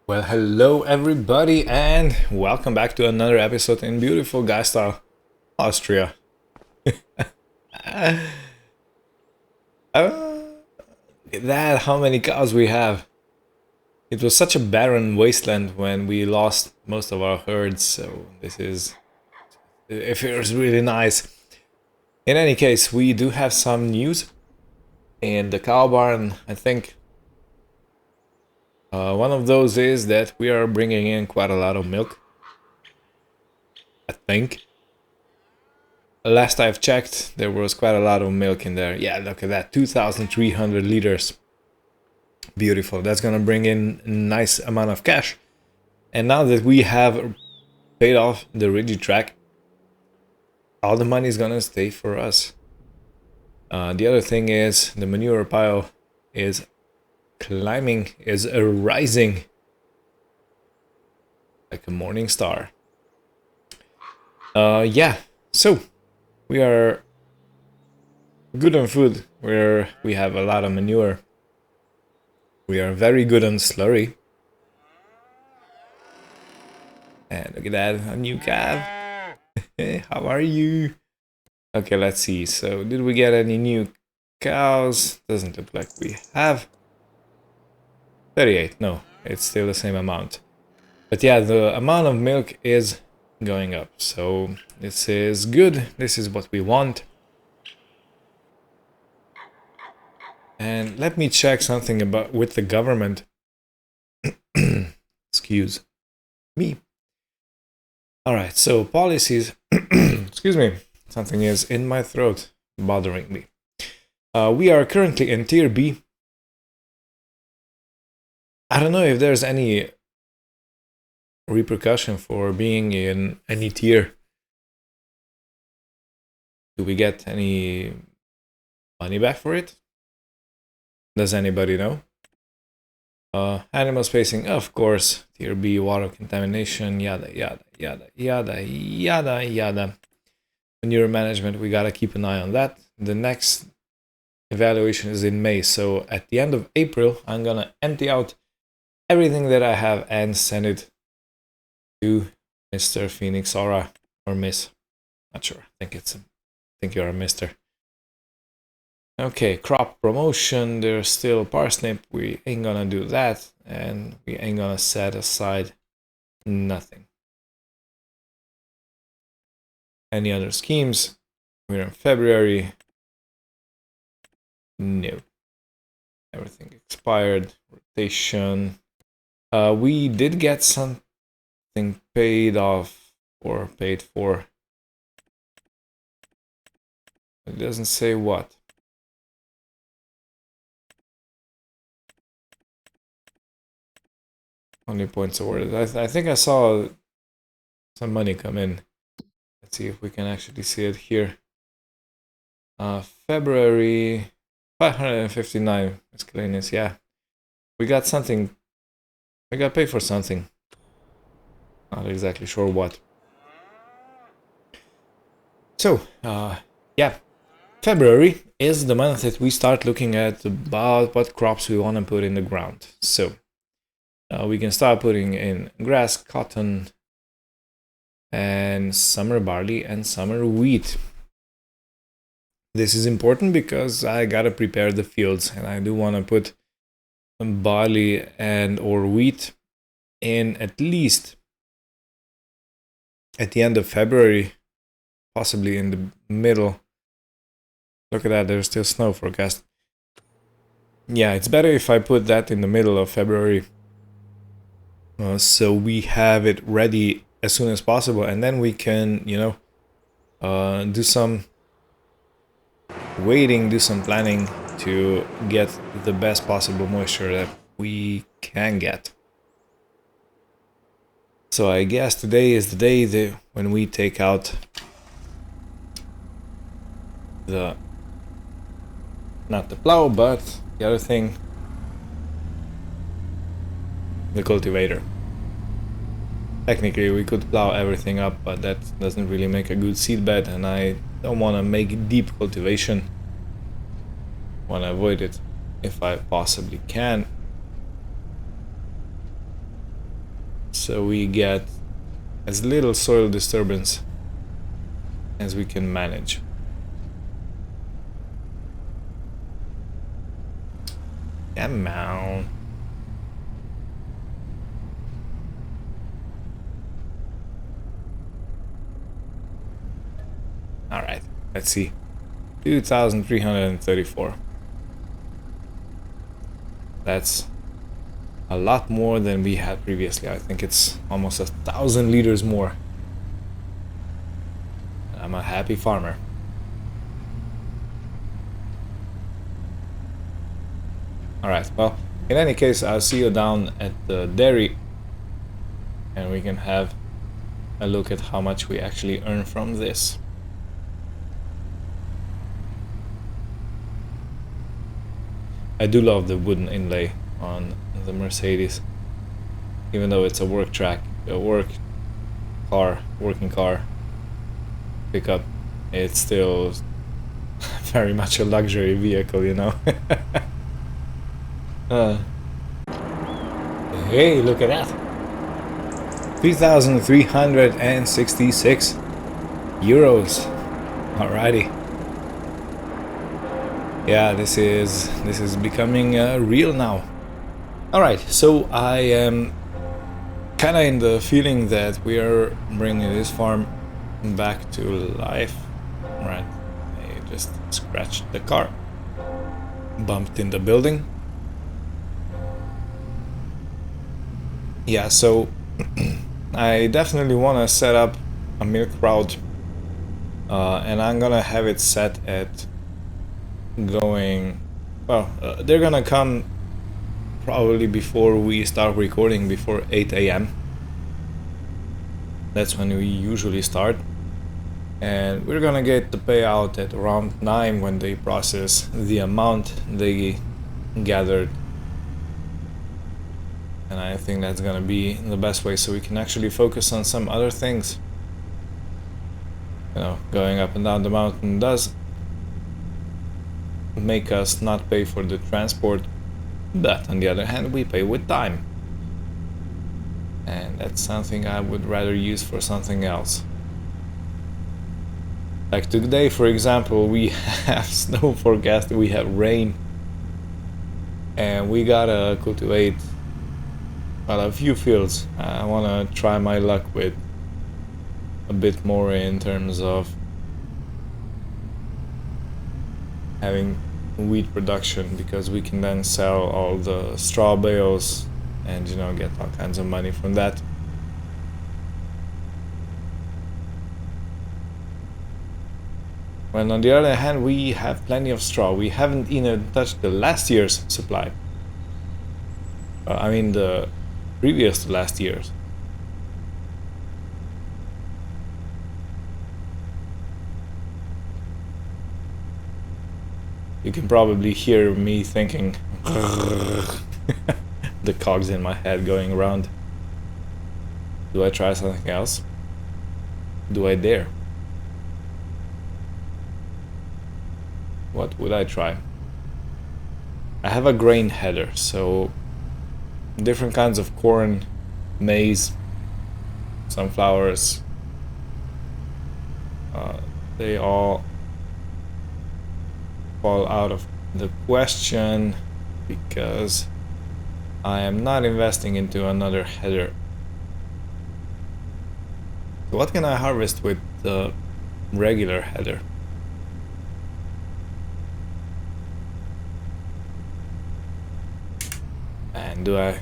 Well, hello everybody, and welcome back to another episode in beautiful Geistal, Austria. Look at that, how many cows we have. It was such a barren wasteland when we lost most of our herds, so it feels really nice. In any case, we do have some news in the cow barn. I think one of those is that we are bringing in quite a lot of milk. I think. Last I've checked, there was quite a lot of milk in there. Yeah, look at that, 2,300 liters. Beautiful. That's gonna bring in a nice amount of cash. And now that we have paid off the Rigitrack, all the money is gonna stay for us. The other thing is the manure pile is climbing, is rising like a morning star. Yeah, so we are good on food, where we have a lot of manure. We are very good on slurry. And look at that, a new calf. How are you? Okay, let's see. So, did we get any new cows? Doesn't look like we have. 38, no, it's still the same amount. But yeah, the amount of milk is going up. So, this is good. This is what we want. And let me check something about with the government. Excuse me. Alright, so policies. Excuse me. Something is in my throat bothering me. We are currently in Tier B. I don't know if there's any repercussion for being in any tier. Do we get any money back for it? Does anybody know? Animal spacing, of course. Tier B, water contamination, yada yada yada yada yada yada. Manure management, we gotta keep an eye on that. The next evaluation is in May, so at the end of April, I'm gonna empty out everything that I have and send it to Mr. Phoenix Aura or Miss. Not sure. I think you're a Mister. Okay, crop promotion, there's still parsnip, we ain't gonna do that, and we ain't gonna set aside nothing. Any other schemes? We're in February. No. Everything expired. Rotation. We did get something paid off or paid for. It doesn't say what. Only points awarded. I think I saw some money come in. Let's see if we can actually see it here. February 559 miscellaneous. Yeah, we got something. We got paid for something. Not exactly sure what. So, yeah, February is the month that we start looking at about what crops we want to put in the ground. So, we can start putting in grass, cotton, and summer barley and summer wheat. This is important because I gotta prepare the fields, and I do want to put some barley and or wheat in at least at the end of February, possibly in the middle. Look at that, there's still snow forecast. Yeah, it's better if I put that in the middle of February. So we have it ready as soon as possible, and then we can, do some waiting, do some planning to get the best possible moisture that we can get. So I guess today is the day when we take out not the plow, but the other thing, the cultivator. Technically we could plow everything up, but that doesn't really make a good seed bed, and I don't want to make deep cultivation. Want to avoid it if I possibly can. so we get as little soil disturbance as we can manage. Come on. Alright, let's see. 2,334. That's a lot more than we had previously. I think it's almost 1,000 liters more. I'm a happy farmer. Alright, well, in any case, I'll see you down at the dairy and we can have a look at how much we actually earn from this. I do love the wooden inlay on the Mercedes, even though it's a working car pickup. It's still very much a luxury vehicle, you know. Hey, look at that! 3,366 euros. Alrighty. Yeah, this is becoming real now. Alright, so I am kinda in the feeling that we are bringing this farm back to life. Right, I just scratched the car, bumped in the building. Yeah, so I definitely want to set up a milk route, and I'm gonna have it set at going, well, they're gonna come probably before we start recording, before 8 a.m. That's when we usually start, and we're gonna get the payout at around 9 when they process the amount they gathered. And I think that's gonna be the best way, so we can actually focus on some other things. You know, going up and down the mountain does make us not pay for the transport, but on the other hand we pay with time, and that's something I would rather use for something else. Like today, for example, we have snow forecast, we have rain, and we gotta cultivate, well, a few fields. I wanna try my luck with a bit more in terms of having wheat production, because we can then sell all the straw bales and, you know, get all kinds of money from that. When on the other hand we have plenty of straw, we haven't even touched the last year's supply. I mean the previous to last year's. You can probably hear me thinking, the cogs in my head going around. Do I try something else? Do I dare? What would I try? I have a grain header, so different kinds of corn, maize, sunflowers, they all fall out of the question because I am not investing into another header. So what can I harvest with the regular header? And do I...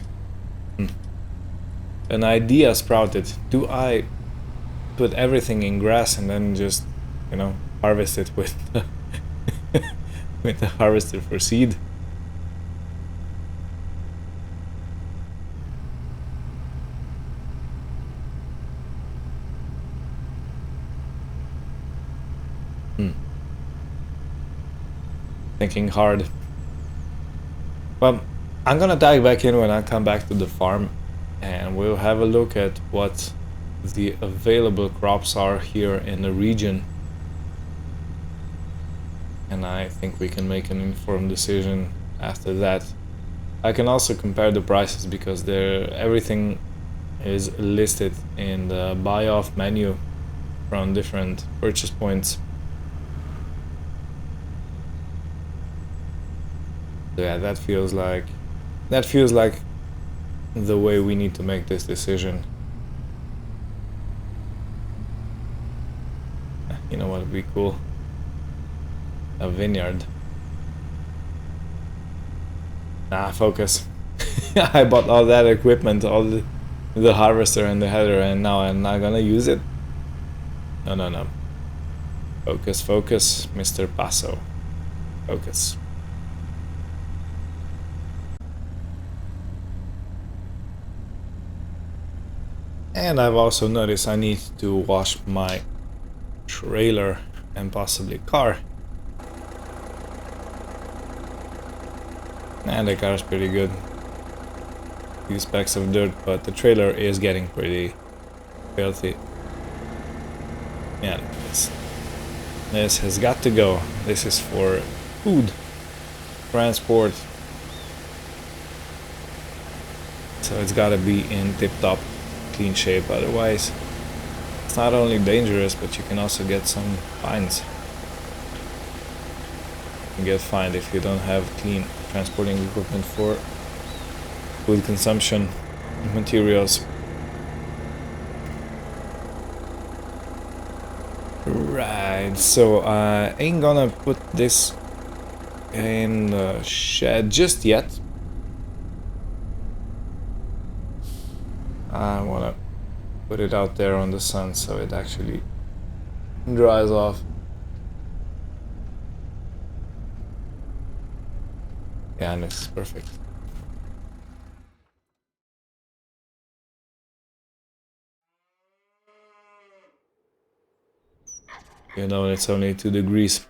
An idea sprouted. Do I put everything in grass and then just, you know, harvest it with with the harvester for seed? Thinking hard. Well, I'm gonna dive back in when I come back to the farm, and we'll have a look at what the available crops are here in the region. And I think we can make an informed decision after that. I can also compare the prices because everything is listed in the buy off menu from different purchase points. So yeah, that feels like the way we need to make this decision. You know what would be cool? A vineyard. Nah, focus. I bought all that equipment, all the harvester and the header, and now I'm not gonna use it. No. Focus, focus, Mr. Paso. Focus. And I've also noticed I need to wash my trailer and possibly car. And the car is pretty good. Few specks of dirt, but the trailer is getting pretty filthy. Yeah, this has got to go. This is for food, transport. So it's gotta be in tip-top clean shape, otherwise it's not only dangerous, but you can also get some fines. You get fined if you don't have clean transporting equipment for food consumption materials. Right, so I ain't gonna put this in the shed just yet. I wanna put it out there on the sun so it actually dries off. Yeah, and it's perfect. You know, it's only 2 degrees.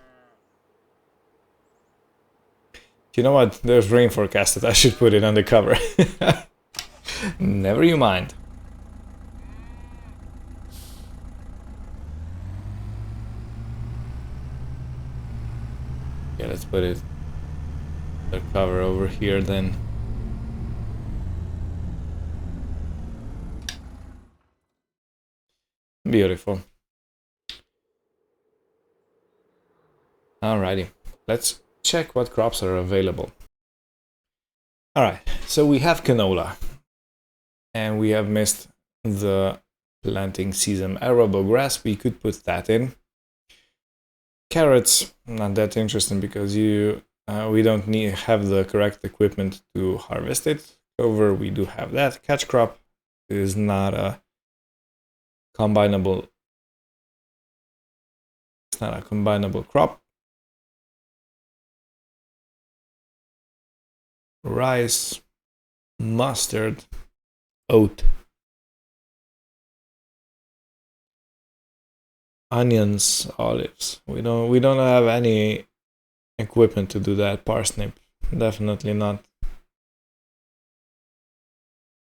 You know what? There's rain forecasted. I should put it on the cover. Never you mind. Yeah, let's put it the cover over here then. Beautiful. Alrighty, let's check what crops are available. Alright, so we have canola. And we have missed the planting season. Arable grass, we could put that in. Carrots, not that interesting because we don't have the correct equipment to harvest it. Clover, we do have that. Catch crop is not a combinable. It's not a combinable crop. Rice, mustard, oat, onions, olives. We don't have any equipment to do that. Parsnip, definitely not.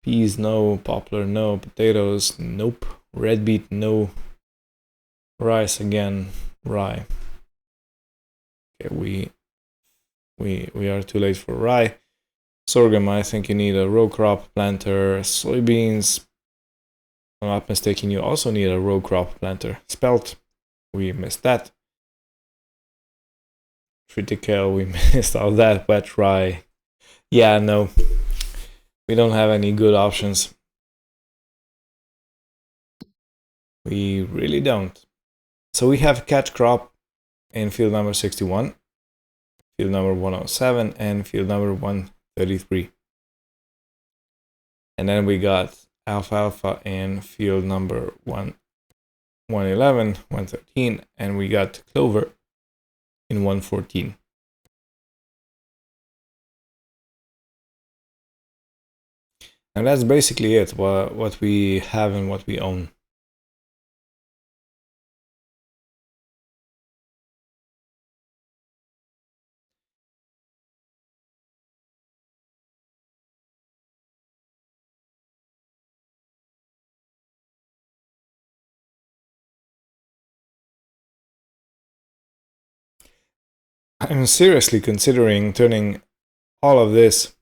Peas, no. Poplar, no. Potatoes, nope. Red beet, no. Rice again, rye. Okay, we are too late for rye. Sorghum, I think you need a row crop planter. Soybeans, if I'm not mistaken, you also need a row crop planter. Spelt, we missed that. Triticale, we missed all that. Wet rye, yeah, no. We don't have any good options. We really don't. So we have catch crop in field number 61, field number 107, and field number 133. And then we got alfalfa in field number 111, 113, and we got clover in 114. And that's basically it, what we have and what we own. I'm seriously considering turning all of this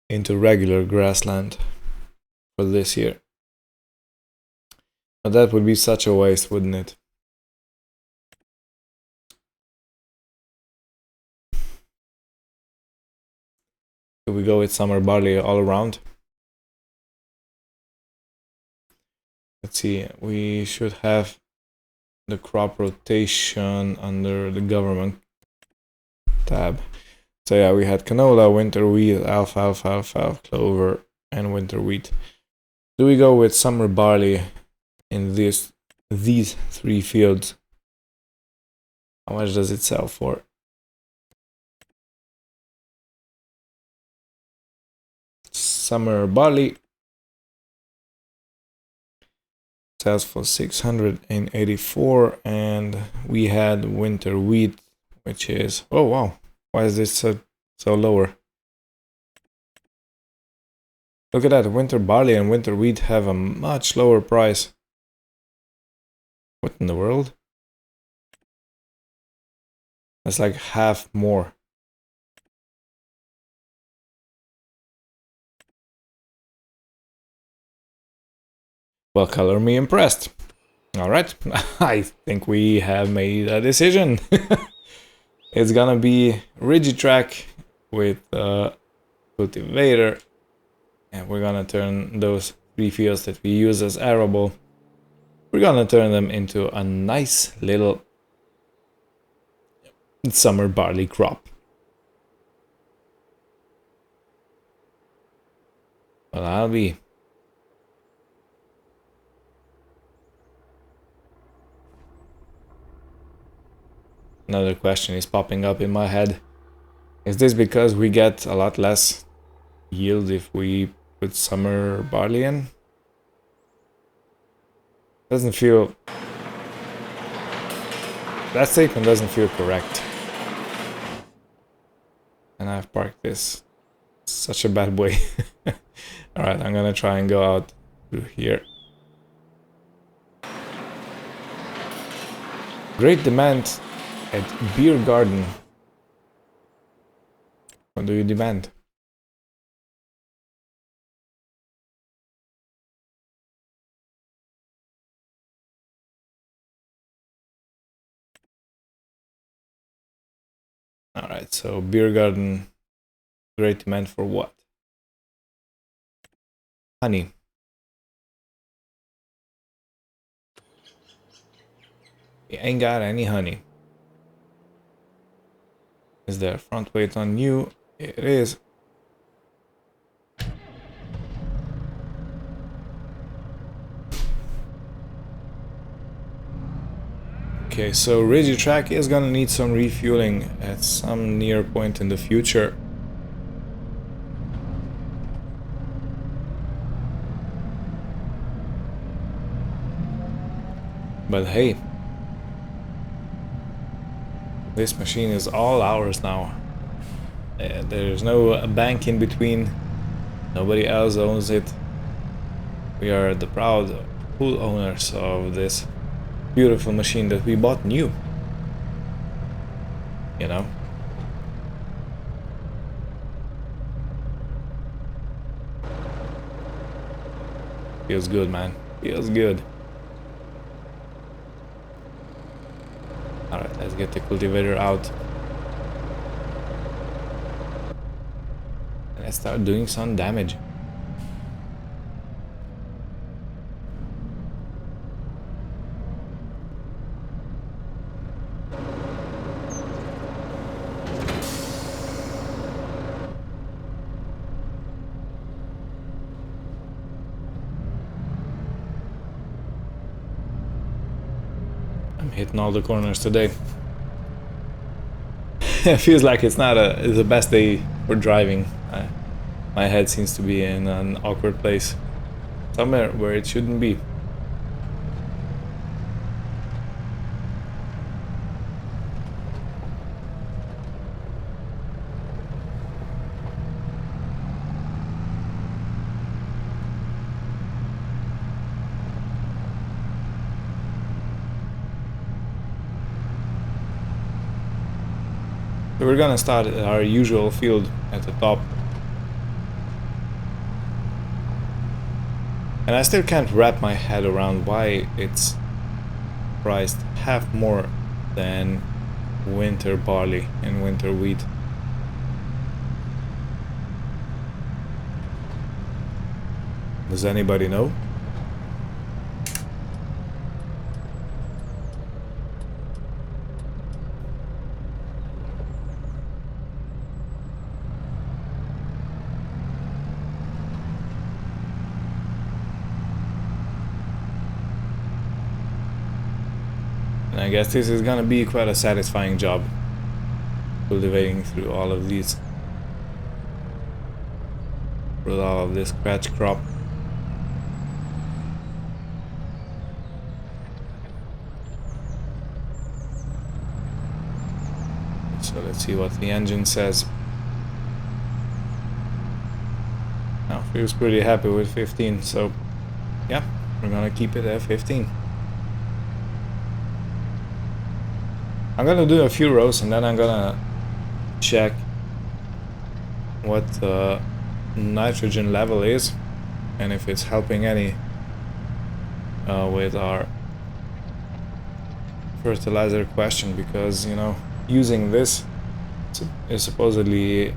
into regular grassland for this year. But that would be such a waste, wouldn't it? Do we go with summer barley all around? Let's see, we should have the crop rotation under the government tab. So yeah, we had canola, winter wheat, alfalfa, clover, and winter wheat. Do we go with summer barley in these 3 fields? How much does it sell for? Summer barley sells for 684, and we had winter wheat, which is, oh wow, why is this so lower? Look at that, winter barley and winter wheat have a much lower price. What in the world? That's like half more. Well, color me impressed. All right, I think we have made a decision. It's gonna be Rigitrack with cultivator, and we're gonna turn those 3 fields that we use as arable, we're gonna turn them into a nice little summer barley crop. Well, I'll be. Another question is popping up in my head. Is this because we get a lot less yield if we put summer barley in? Doesn't feel... That statement doesn't feel correct. And I've parked this such a bad way. Alright, I'm gonna try and go out through here. Great demand at Beer Garden. What do you demand? Alright, so Beer Garden, great demand for what? Honey. We ain't got any honey. Is there front weight on you? It is. Okay, so Rigitrack is gonna need some refueling at some near point in the future. But hey, this machine is all ours now. There's no bank in between. Nobody else owns it. We are the proud full owners of this beautiful machine that we bought new. You know? Feels good, man. Feels good. Alright, let's get the cultivator out. And let's start doing some damage. Hitting all the corners today. It feels like it's not the best day for driving. My head seems to be in an awkward place, somewhere where it shouldn't be. So we're gonna start at our usual field at the top. And I still can't wrap my head around why it's priced half more than winter barley and winter wheat. Does anybody know? And I guess this is gonna be quite a satisfying job, cultivating through all of these, through all of this scratch crop. So let's see what the engine says. Now feels pretty happy with 15, so yeah, we're gonna keep it at 15. I'm gonna do a few rows and then I'm gonna check what the nitrogen level is and if it's helping any with our fertilizer question, because you know, using this is supposedly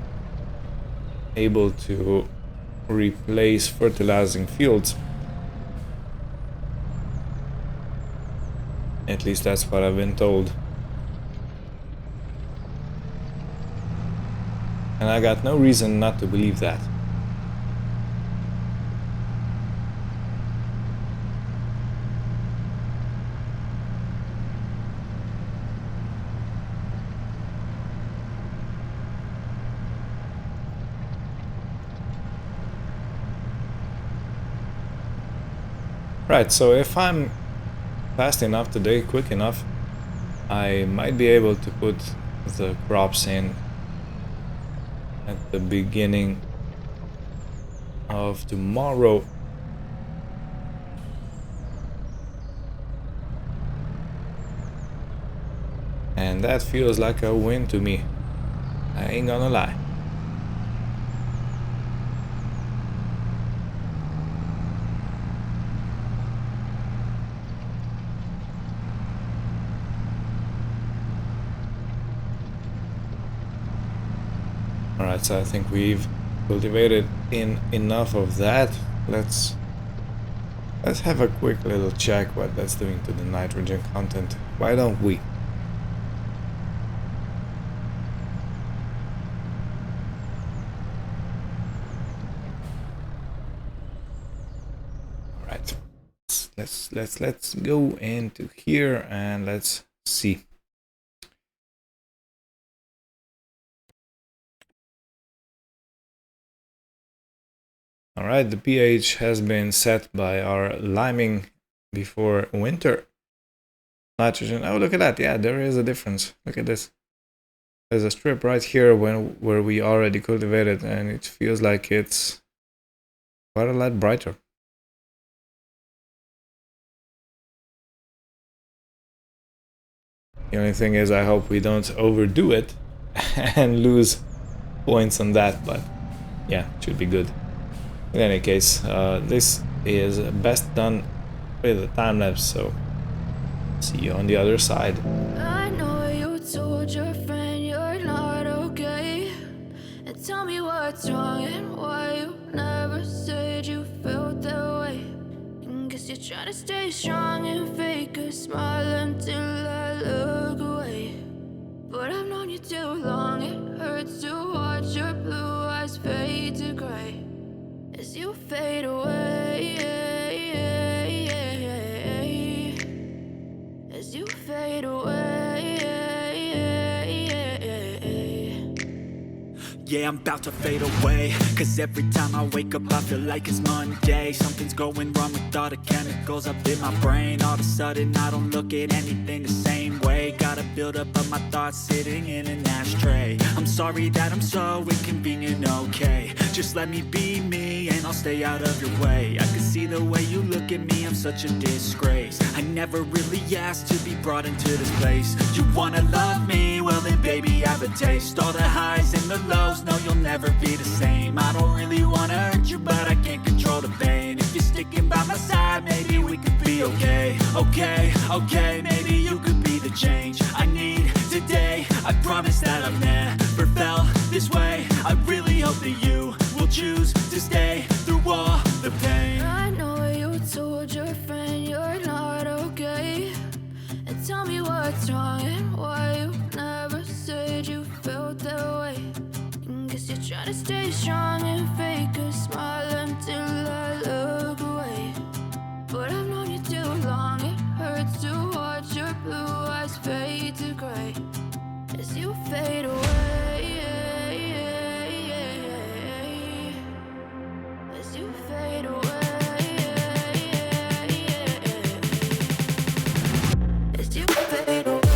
able to replace fertilizing fields. At least that's what I've been told. And I got no reason not to believe that. Right, so if I'm fast enough today, quick enough, I might be able to put the crops in at the beginning of tomorrow. And that feels like a win to me. I ain't gonna lie. Alright, so I think we've cultivated in enough of that. Let's have a quick little check what that's doing to the nitrogen content. Why don't we? Alright. Let's go into here and let's see. Alright, the pH has been set by our liming before winter. Nitrogen, oh look at that, yeah, there is a difference. Look at this. There's a strip right here where we already cultivated, and it feels like it's quite a lot brighter. The only thing is I hope we don't overdo it and lose points on that, but yeah, it should be good. In any case, this is best done with a time lapse, so see you on the other side. I know you told your friend you're not okay, and tell me what's wrong and why you never said you felt that way. And guess you're trying to stay strong and fake a smile until I look away. But I've known you too long, it hurts to watch your blue eyes fade to gray as you fade away, as you fade away. Yeah, I'm about to fade away, cause every time I wake up I feel like it's Monday. Something's going wrong with all the chemicals up in my brain. All of a sudden I don't look at anything the same way. Got a buildup of my thoughts sitting in an ashtray. I'm sorry that I'm so inconvenient, okay. Just let me be me and I'll stay out of your way. I can see the way you look at me, I'm such a disgrace. I never really asked to be brought into this place. You wanna love me? Well then baby I have a taste. All the highs and the lows, no you'll never be the same. I don't really wanna hurt you but I can't control the pain. If you're sticking by okay, okay, maybe you could be the change I need today. I promise that I've never felt this way. I really hope that you will choose to stay through all the pain. I know you told your friend you're not okay, and tell me what's wrong and why you never said you felt that way. Guess you're trying to stay strong and fake a smile until I look away. But I've known you too long, it hurts to watch your blue eyes fade to gray as you fade away. As you fade away. As you fade away.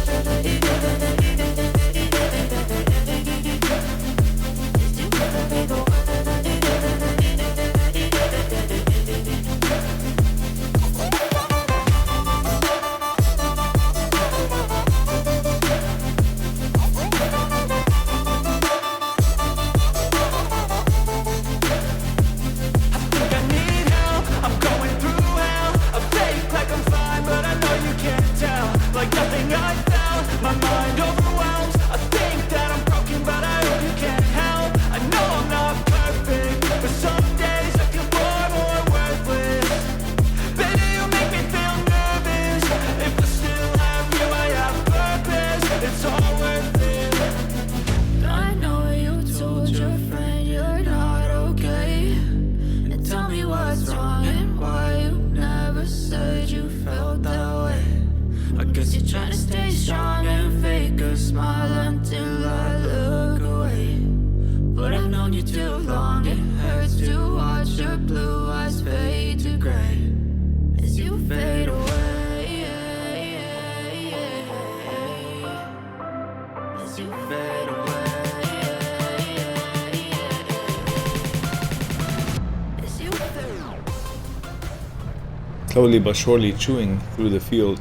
Slowly but surely chewing through the field.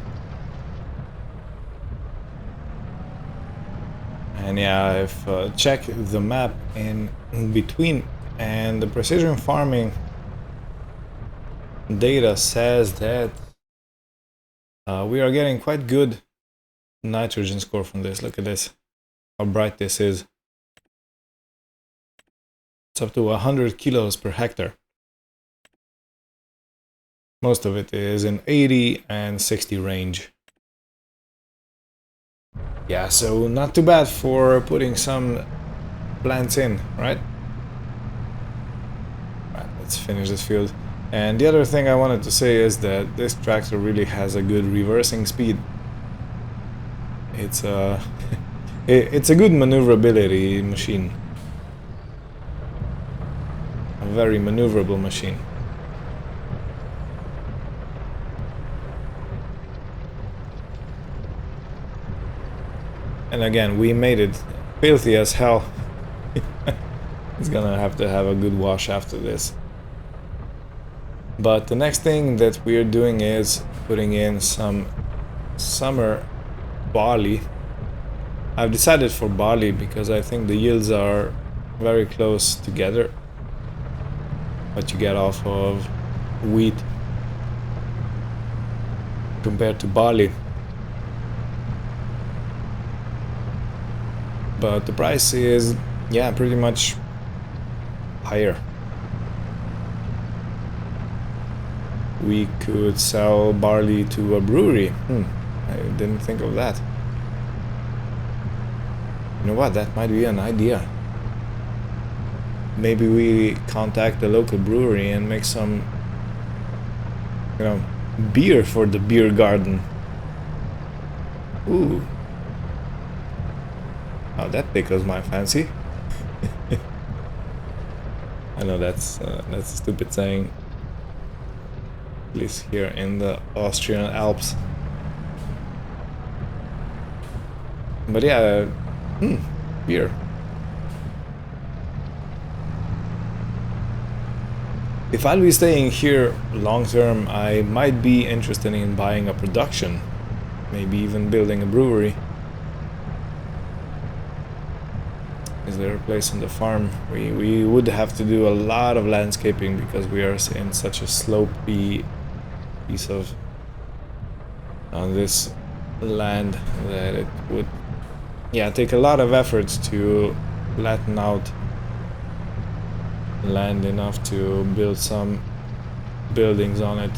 And yeah, I've checked the map in between, and the precision farming data says that we are getting quite good nitrogen score from this. Look at this, how bright this is. It's up to 100 kilos per hectare. Most of it is in 80 and 60 range. Yeah, so not too bad for putting some plants in, right? Right, let's finish this field. And the other thing I wanted to say is that this tractor really has a good reversing speed. It's a it's a good maneuverability machine. A very maneuverable machine. And again, we made it filthy as hell. It's gonna have to have a good wash after this. But the next thing that we're doing is putting in some summer barley. I've decided for barley because I think the yields are very close together. What you get off of wheat compared to barley. But the price is, yeah, pretty much higher. We could sell barley to a brewery. I didn't think of that. You know what, that might be an idea. Maybe we contact the local brewery and make some, you know, beer for the beer garden. Ooh. Oh, that tickles my fancy. I know that's a stupid saying. At least here in the Austrian Alps. But yeah, beer. If I'll be staying here long term, I might be interested in buying a production. Maybe even building a brewery. Is there a place on the farm? We would have to do a lot of landscaping because we are in such a slopey piece of on this land that it would, yeah, take a lot of efforts to flatten out land enough to build some buildings on it.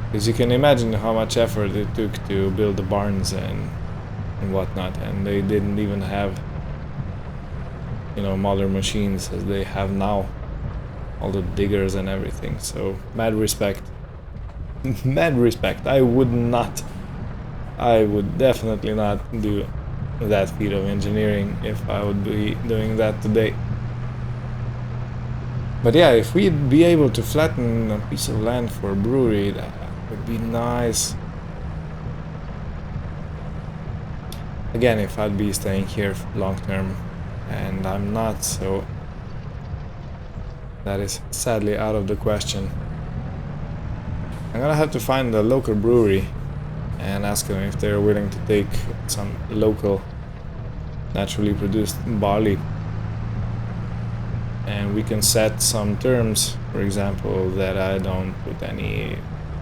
Because you can imagine how much effort it took to build the barns and whatnot, and they didn't even have, you know, modern machines as they have now, all the diggers and everything. So mad respect. Mad respect. I would definitely not do that feat of engineering if I would be doing that today. But yeah, if we'd be able to flatten a piece of land for a brewery, that would be nice. Again, if I'd be staying here long term, and I'm not, so that is sadly out of the question. I'm gonna have to find a local brewery and ask them if they're willing to take some local naturally produced barley, and we can set some terms, for example, that I don't put any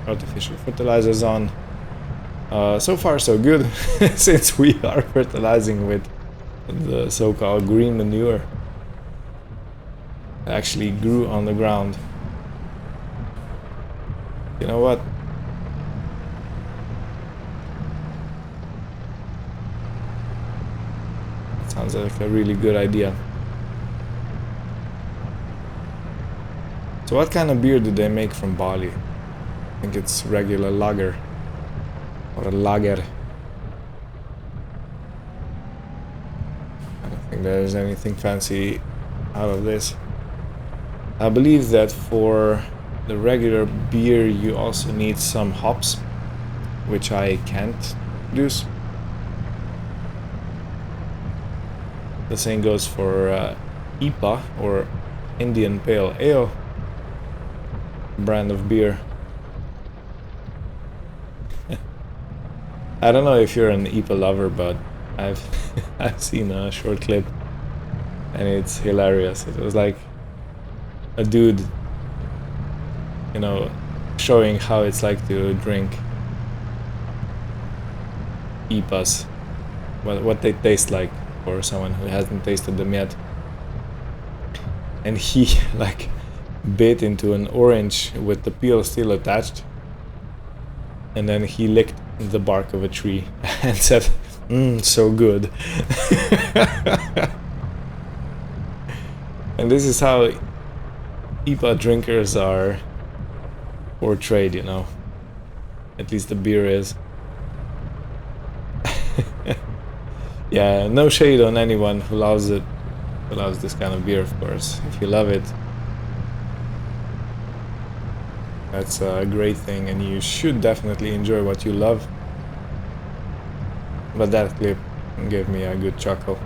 artificial fertilizers on. So far so good, since we are fertilizing with the so-called green manure. It actually grew on the ground. You know what? Sounds like a really good idea. So what kind of beer do they make from barley? I think it's regular lager. Or a lager. I don't think there's anything fancy out of this. I believe that for the regular beer you also need some hops, which I can't produce. The same goes for IPA, or Indian Pale Ale brand of beer. I don't know if you're an IPA lover, but I've I've seen a short clip and it's hilarious. It was like a dude, you know, showing how it's like to drink IPAs, what they taste like for someone who hasn't tasted them yet. And he like bit into an orange with the peel still attached, and then he licked the bark of a tree and said, so good. And this is how IPA drinkers are portrayed, you know. At least the beer is. Yeah, no shade on anyone who loves it, who loves this kind of beer, of course. If you love it, that's a great thing, and you should definitely enjoy what you love. But that clip gave me a good chuckle.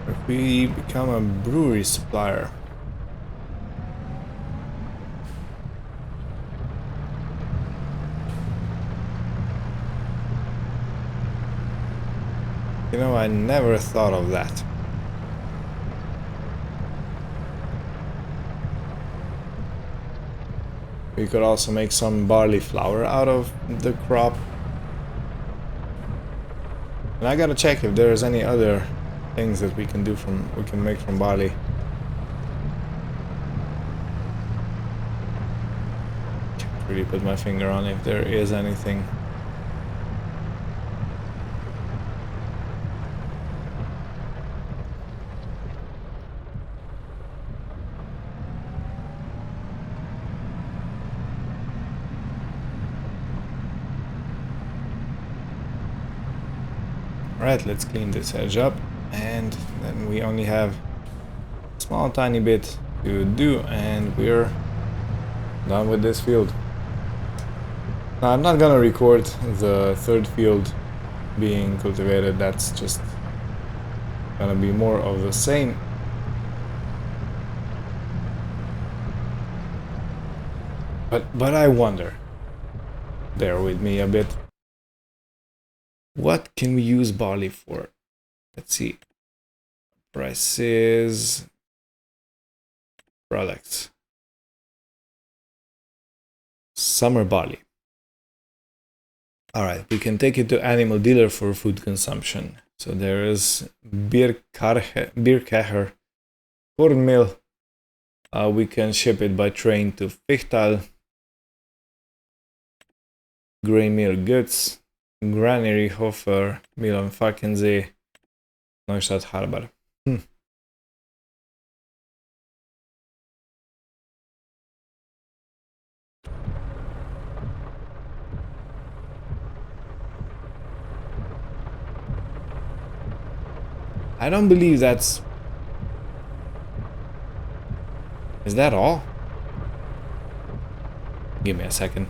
If we become a brewery supplier, you know, I never thought of that. We could also make some barley flour out of the crop. And I gotta check if there's any other things that we can make from barley. Can't really put my finger on if there is anything. Alright, let's clean this edge up, and then we only have a small tiny bit to do and we're done with this field. Now, I'm not gonna record the third field being cultivated, that's just gonna be more of the same. But I wonder, bear with me a bit. What can we use barley for? Let's see. Prices. Products. Summer barley. Alright, we can take it to animal dealer for food consumption. So there is Birkacher cornmeal. We can ship it by train to Fichtal. Grain meal goods. Granary Hofer, Milan Falkensee, Neustadt Harbor. I don't believe that's... Is that all? Give me a second.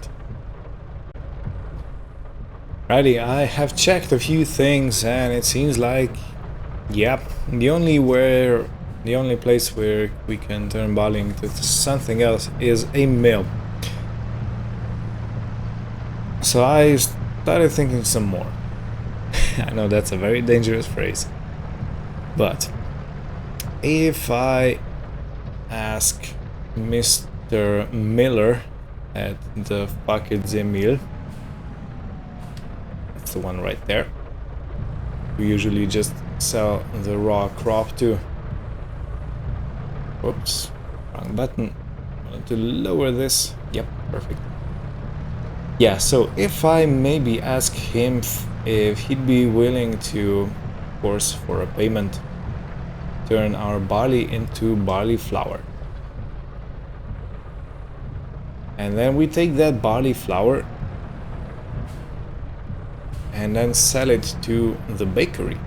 Righty, I have checked a few things and it seems like... Yep, the only place where we can turn barley into something else is a mill. So I started thinking some more. I know that's a very dangerous phrase. But if I ask Mr. Miller at the Falkensee mill, that's the one right there, we usually just sell the raw crop to. Whoops, wrong button. I want to lower this. Yep, perfect. Yeah, so if I maybe ask him if he'd be willing to, of course, for a payment, turn our barley into barley flour. And then we take that barley flour and then sell it to the bakery.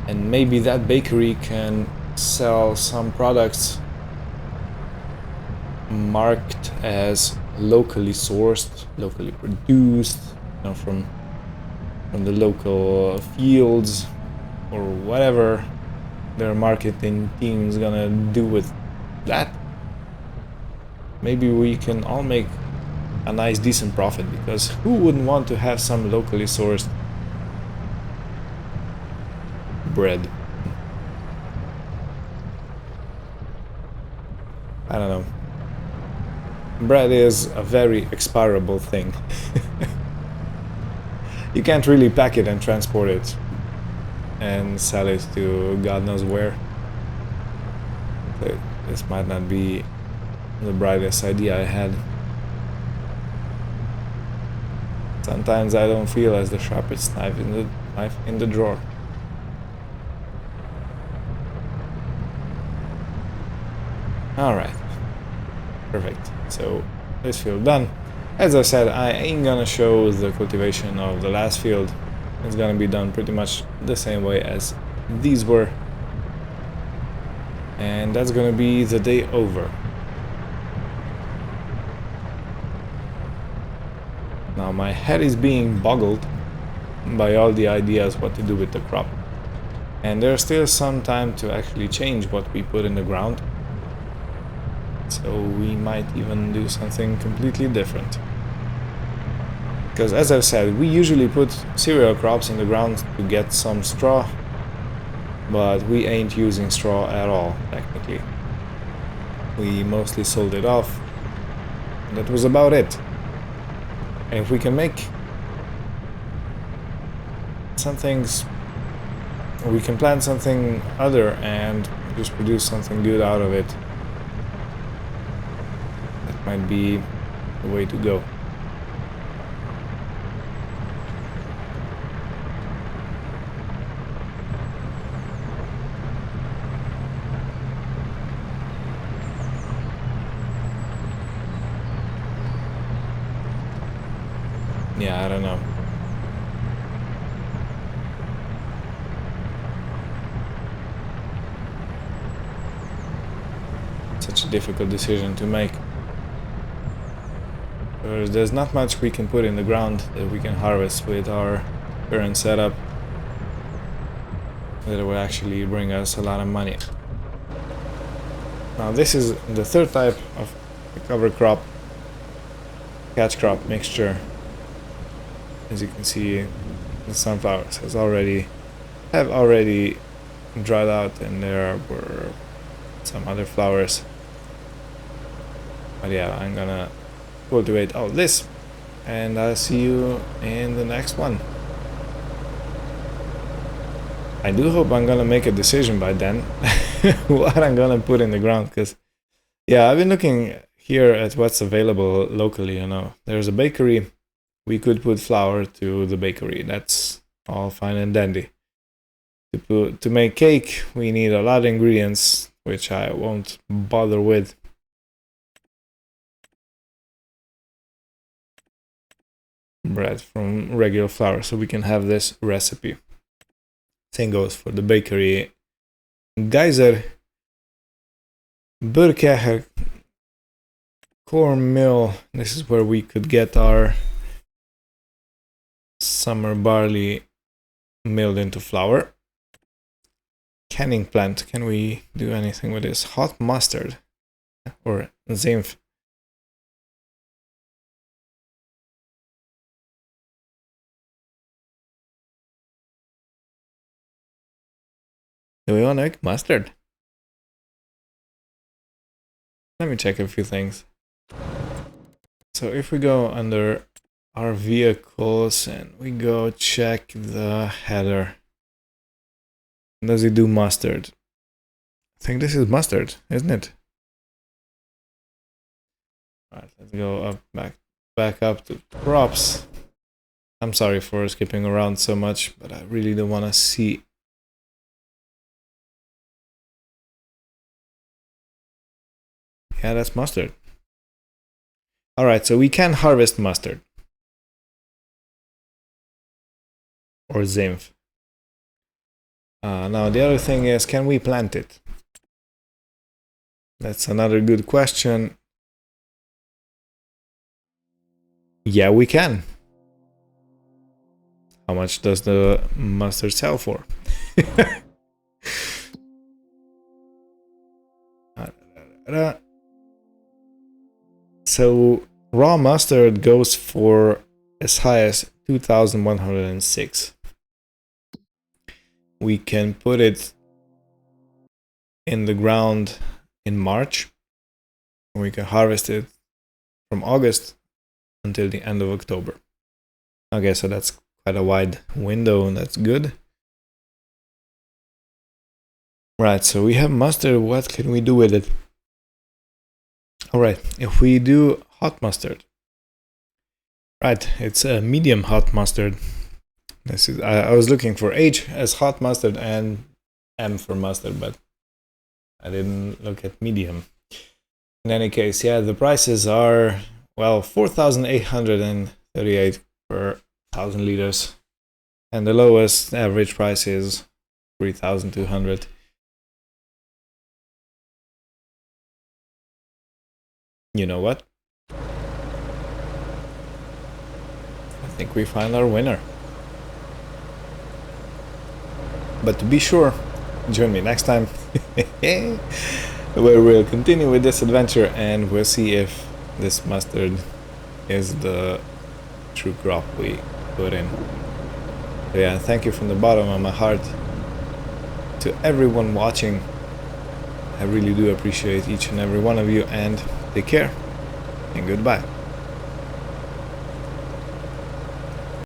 And maybe that bakery can sell some products marked as locally sourced, locally produced, you know, from the local fields or whatever their marketing team is gonna do with that. Maybe we can all make a nice decent profit, because who wouldn't want to have some locally sourced bread? I don't know. Bread is a very expirable thing. You can't really pack it and transport it and sell it to God knows where. This might not be the brightest idea I had. Sometimes I don't feel as the sharpest knife in the drawer. Alright. Perfect. So this field done. As I said, I ain't gonna show the cultivation of the last field. It's gonna be done pretty much the same way as these were. And that's gonna be the day over. Now my head is being boggled by all the ideas what to do with the crop. And there's still some time to actually change what we put in the ground. So we might even do something completely different. Because as I've said, we usually put cereal crops in the ground to get some straw, but we ain't using straw at all, technically. We mostly sold it off, and that was about it. And if we can make some things, or we can plant something other and just produce something good out of it, that might be the way to go. Yeah, I don't know. Such a difficult decision to make. There's not much we can put in the ground that we can harvest with our current setup that will actually bring us a lot of money. Now this is the third type of cover crop, catch crop mixture. As you can see, the sunflowers have already dried out, and there were some other flowers. But yeah, I'm gonna cultivate all this, and I'll see you in the next one. I do hope I'm gonna make a decision by then what I'm gonna put in the ground, because yeah, I've been looking here at what's available locally. You know, there's a bakery. We could put flour to the bakery. That's all fine and dandy. To make cake, we need a lot of ingredients, which I won't bother with. Bread from regular flour, so we can have this recipe. Same goes for the bakery. Geyser Burkeher corn mill. This is where we could get our summer barley milled into flour. Canning plant. Can we do anything with this? Hot mustard or zinf. Do we want to make mustard? Let me check a few things. So if we go under our vehicles and we go check the header, does it do mustard? I think this is mustard, isn't it? Alright, let's go up back up to crops. I'm sorry for skipping around so much, but I really don't want to see. Yeah, that's mustard. Alright, so we can harvest mustard. Or zinf. Now the other thing is, can we plant it? That's another good question. Yeah, we can. How much does the mustard sell for? So raw mustard goes for as high as 2,106. We can put it in the ground in March, and we can harvest it from August until the end of October. Okay, so that's quite a wide window, and that's good. Right, so we have mustard. What can we do with it? Alright, if we do hot mustard. Right, it's a medium hot mustard. This is I was looking for H as hot mustard and M for mustard, but I didn't look at medium. In any case, yeah, the prices are, well, 4,838 per 1,000 liters. And the lowest average price is 3,200. You know what? I think we find our winner. But to be sure, join me next time where we'll continue with this adventure and we'll see if this mustard is the true crop we put in. So yeah, thank you from the bottom of my heart to everyone watching. I really do appreciate each and every one of you, and take care and goodbye.